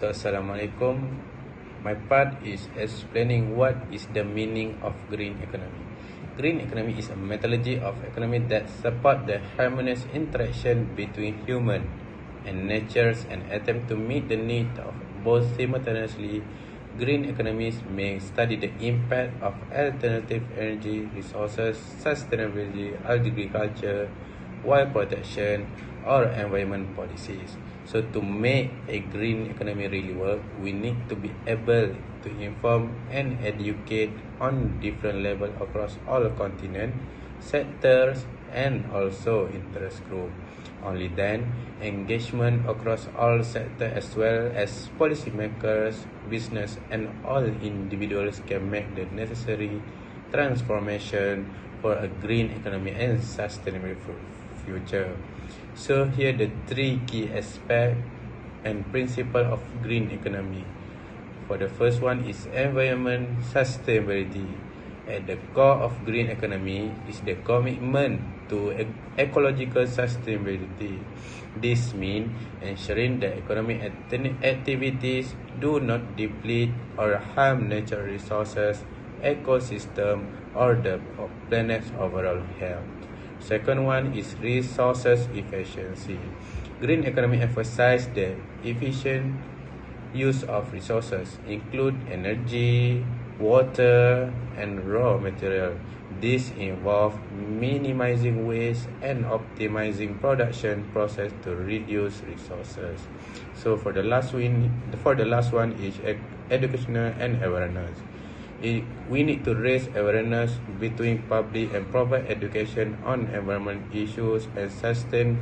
So, Assalamualaikum. My part is explaining what is the meaning of green economy. Green economy is a methodology of economy that support the harmonious interaction between human and natures and attempt to meet the need of both simultaneously. Green economies may study the impact of alternative energy resources, sustainability, agriculture, wild protection, or environment policies. So to make a green economy really work, we need to be able to inform and educate on different levels across all continents, sectors, and also interest group. Only then, engagement across all sectors as well as policymakers, business, and all individuals can make the necessary transformation for a green economy and sustainable future. So here the three key aspects and principle of green economy. For the first one is environment sustainability. At the core of green economy is the commitment to ecological sustainability. This means ensuring that economic activities do not deplete or harm natural resources, ecosystem, or the planet's overall health. Second one is resources efficiency. Green economy emphasizes the efficient use of resources, include energy, water, and raw material. This involves minimizing waste and optimizing production process to reduce resources. So for the last one is educational and awareness. We need to raise awareness between public and provide education on environment issues and sustain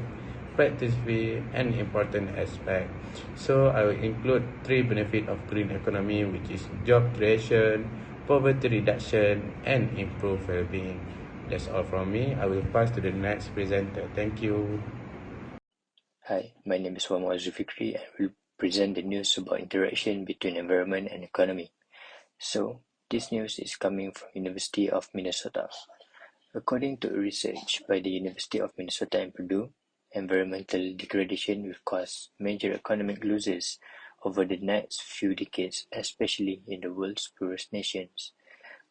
practically an important aspect. So I will include three benefits of green economy, which is job creation, poverty reduction, and improved well-being. That's all from me. I will pass to the next presenter. Thank you. Hi, my name is Muhammad Zulfikri and will present the news about interaction between environment and economy. So, this news is coming from University of Minnesota. According to research by the University of Minnesota and Purdue, environmental degradation will cause major economic losses over the next few decades, especially in the world's poorest nations.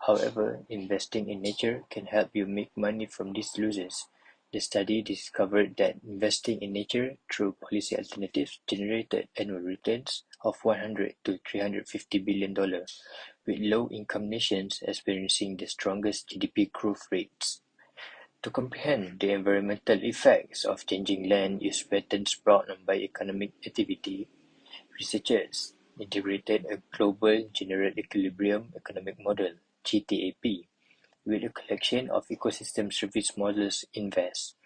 However, investing in nature can help you make money from these losses. The study discovered that investing in nature through policy alternatives generated annual returns of $100 to $350 billion, with low-income nations experiencing the strongest GDP growth rates. To comprehend the environmental effects of changing land use patterns brought on by economic activity, researchers integrated a global general equilibrium economic model (GTEP) with a collection of ecosystem service models (InVEST).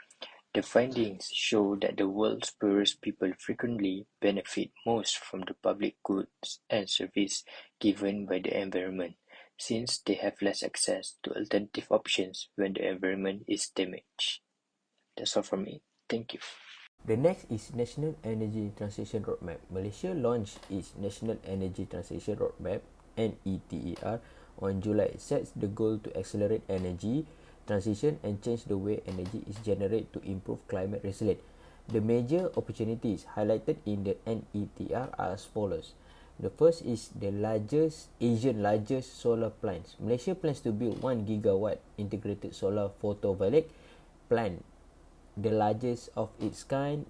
The findings show that the world's poorest people frequently benefit most from the public goods and services given by the environment, since they have less access to alternative options when the environment is damaged. That's all from me. Thank you. The next is National Energy Transition Roadmap. Malaysia launched its National Energy Transition Roadmap (NETER) on July. It sets the goal to accelerate energy transition and change the way energy is generated to improve climate resilience. The major opportunities highlighted in the NETR are as follows. The first is the Asian largest solar plants. Malaysia plans to build 1 gigawatt integrated solar photovoltaic plant, the largest of its kind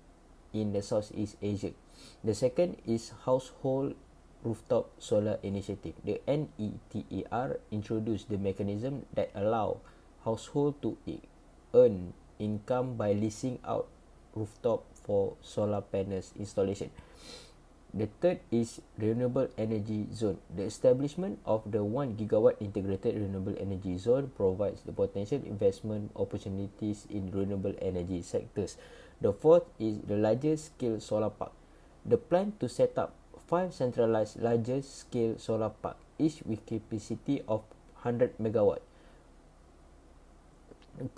in the Southeast Asia. The second is Household Rooftop Solar Initiative. The NETER introduced the mechanism that allow households to earn income by leasing out rooftop for solar panels installation. The third is Renewable Energy Zone. The establishment of the 1 gigawatt integrated renewable energy zone provides the potential investment opportunities in renewable energy sectors. The fourth is the largest scale solar park. The plan to set up 5 centralized largest scale solar park, each with capacity of 100 megawatt.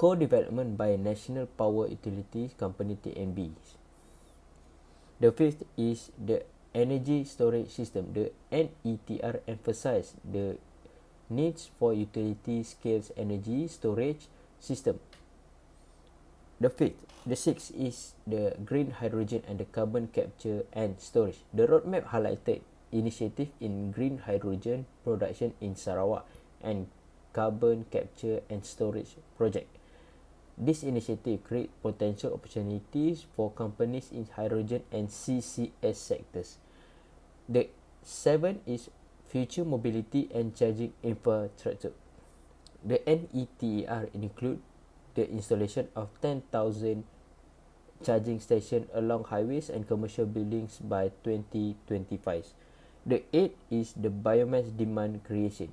Co-development by National Power Utilities Company (TNBs). The fifth is the energy storage system. The NETR emphasized the needs for utility scale energy storage system. The fifth The sixth is the green hydrogen and the carbon capture and storage. The roadmap highlighted initiative in green hydrogen production in Sarawak and carbon capture and storage project. This initiative creates potential opportunities for companies in hydrogen and CCS sectors. The seventh is future mobility and charging infrastructure. The NETER include the installation of 10,000 charging stations along highways and commercial buildings by 2025. The eighth is the biomass demand creation.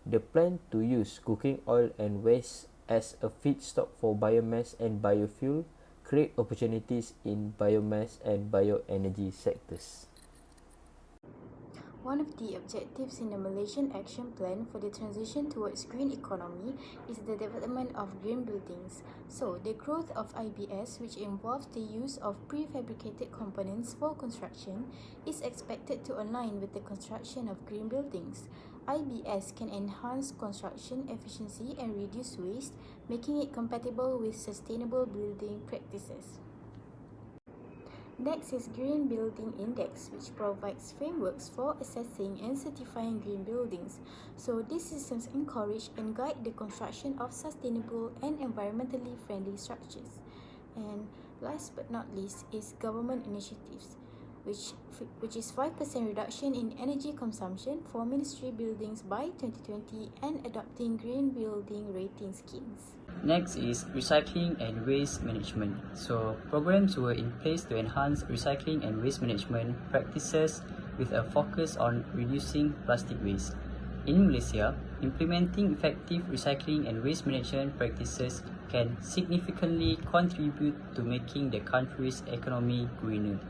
The plan to use cooking oil and waste as a feedstock for biomass and biofuel create opportunities in biomass and bioenergy sectors. One of the objectives in the Malaysian Action Plan for the transition towards green economy is the development of green buildings. So, the growth of IBS, which involves the use of prefabricated components for construction, is expected to align with the construction of green buildings. IBS can enhance construction efficiency and reduce waste, making it compatible with sustainable building practices. Next is Green Building Index, which provides frameworks for assessing and certifying green buildings. So these systems encourage and guide the construction of sustainable and environmentally friendly structures. And last but not least is government initiatives, which is 5% reduction in energy consumption for ministry buildings by 2020 and adopting green building rating schemes. Next is recycling and waste management. So programs were in place to enhance recycling and waste management practices with a focus on reducing plastic waste. In Malaysia, implementing effective recycling and waste management practices can significantly contribute to making the country's economy greener.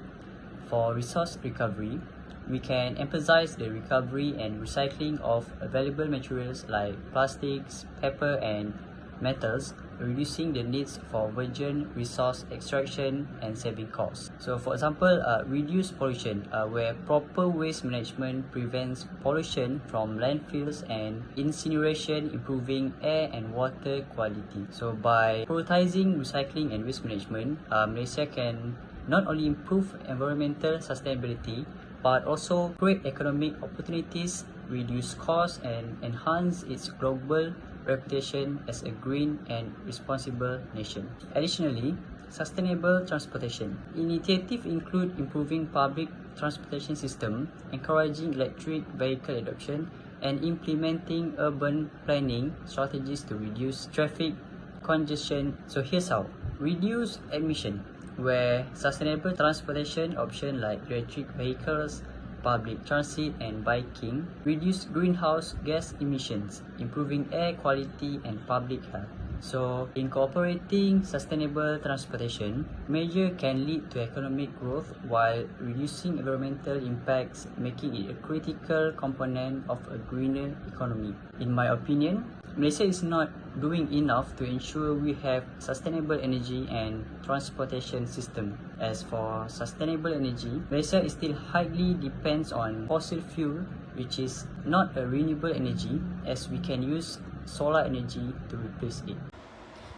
For resource recovery, we can emphasize the recovery and recycling of available materials like plastics, paper, and metals, reducing the needs for virgin resource extraction and saving costs. So for example, reduce pollution, where proper waste management prevents pollution from landfills, and incineration, improving air and water quality. So by prioritizing recycling and waste management, Malaysia can not only improve environmental sustainability but also create economic opportunities, reduce costs, and enhance its global reputation as a green and responsible nation. Additionally, sustainable transportation initiatives include improving public transportation system, encouraging electric vehicle adoption, and implementing urban planning strategies to reduce traffic congestion. So here's how. Reduce emission, where sustainable transportation options like electric vehicles, public transit, and biking reduce greenhouse gas emissions, improving air quality and public health. So, incorporating sustainable transportation measure can lead to economic growth while reducing environmental impacts, making it a critical component of a greener economy. In my opinion, Malaysia is not doing enough to ensure we have sustainable energy and transportation system. As for sustainable energy, Malaysia is still highly depends on fossil fuel, which is not a renewable energy, as we can use solar energy to replace it.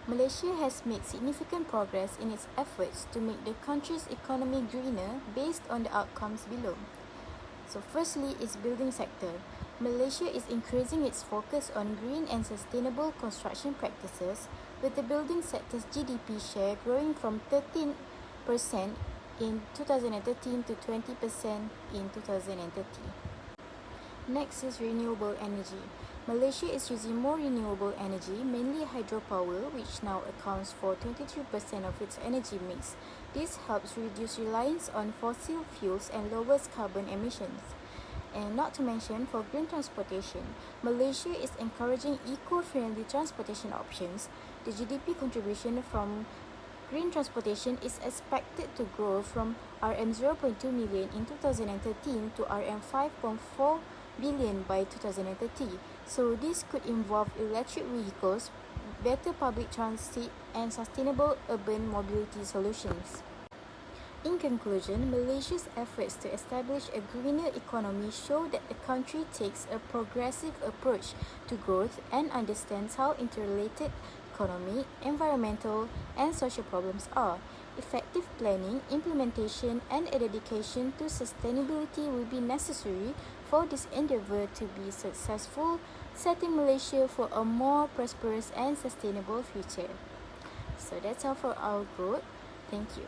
Malaysia has made significant progress in its efforts to make the country's economy greener based on the outcomes below. So firstly is building sector. Malaysia is increasing its focus on green and sustainable construction practices, with the building sector's GDP share growing from 13% in 2013 to 20% in 2030. Next is renewable energy. Malaysia is using more renewable energy, mainly hydropower, which now accounts for 23% of its energy mix. This helps reduce reliance on fossil fuels and lowers carbon emissions. And not to mention, for green transportation, Malaysia is encouraging eco-friendly transportation options. The GDP contribution from green transportation is expected to grow from RM0.2 million in 2013 to RM5.4 billion by 2030. So this could involve electric vehicles, better public transit, and sustainable urban mobility solutions. In conclusion, Malaysia's efforts to establish a greener economy show that the country takes a progressive approach to growth and understands how interrelated economic, environmental, and social problems are. effective planning, implementation, and a dedication to sustainability will be necessary for this endeavour to be successful, setting Malaysia for a more prosperous and sustainable future. So that's all for our growth. Thank you.